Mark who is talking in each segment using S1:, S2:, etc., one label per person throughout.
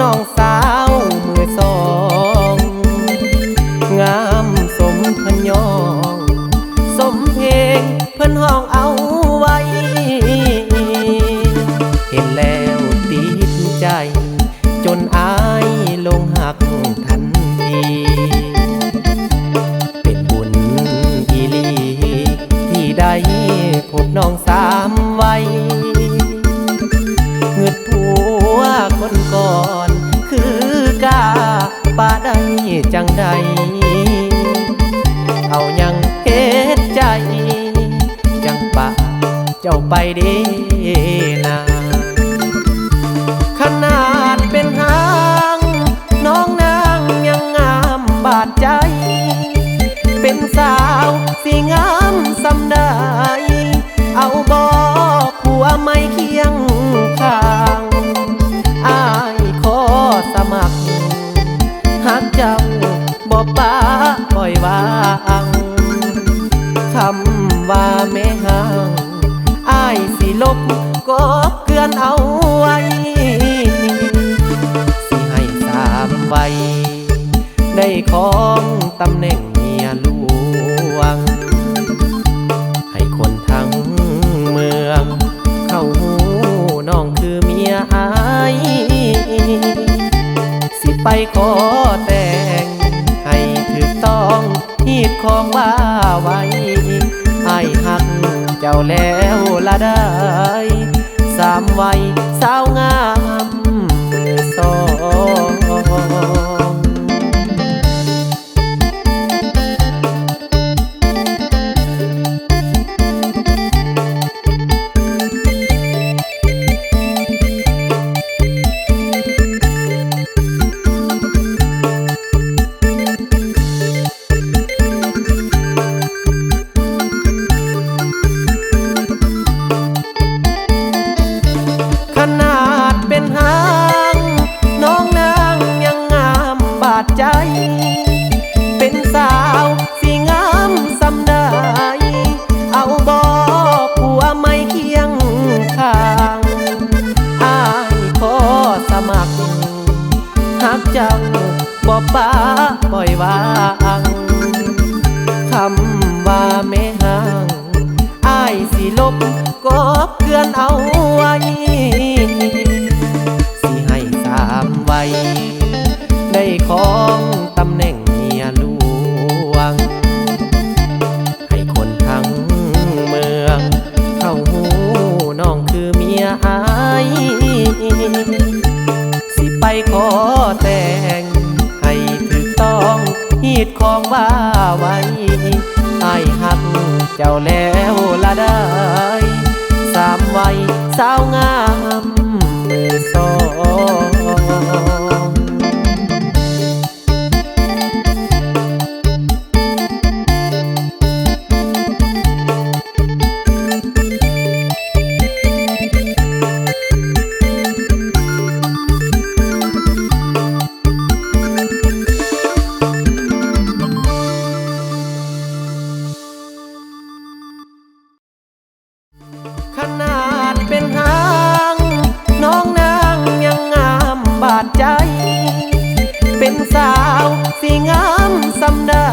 S1: น้องสาวมือสองงามสมเพิ่นยองสมเพลงเพิ่นห้องเอาไว้เห็นแล้วติดใจจนอายลงหักทันทีเป็นบุญอีหลีที่ได้พบน้องสามวัยเงือดผัวคนก่อนคือกาป่าได้จังใดเอายังเฮ็ดใจจังปะเจ้าไปเด้นาขนาดเป็นหางน้องนางยังงามบาดใจเป็นสาวสิงามสำได้เอาบ่ผัวไม่เคียงข้างอ้ายขอสมัครหากเจ้าบ่ป้าปล่อยวางคำว่าแม่ห่างอ้ายสิลบก็เกลือนเอาไว้สิให้สามใบได้ของตำแหน่งเมียหลวงให้คนทั้งเมืองเข้าหูน้องคือเมียอ้ายสิไปขอแต่งให้ถูกต้องฮีดของว่าไว้ให้หักเจ้าแล้วละได้สามวัยสาวงามมือสองขนาดเป็นหางน้องนางยังงามบาดใจเป็นสาวสิงามสำได้เอาบ่ผัวไม่เคียงข้างอ้ายขอสมัครหากเจ้าบ่ป้าปล่อยวางคำว่าแม่ห่างอ้ายสิลบก็เกลือนเอาไว้สิให้สามวัยได้ของตำแหน่งเมียหลวงให้คนทั้งเมืองเข้าหูน้องคือเมียอ้ายสิไปขอแต่งให้ถูกต้องฮีดของว่าไว้อ้ายหักเจ้าแล้วละได้สามวัยสาวงามมือสองขนาดเป็นหางน้องนางยังงามบาดใจเป็นสาวสิงามสำได้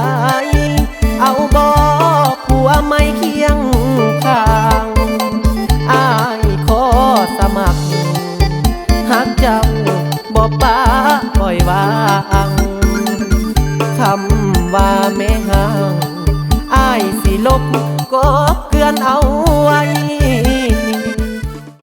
S1: เอาบ่ผัวไม่เคียงข้างอ้ายขอสมัครหากเจ้าบ่ป้าปล่อยวางคำว่าแม่ห่างอ้ายสิลบก็เกลือนเอาไว้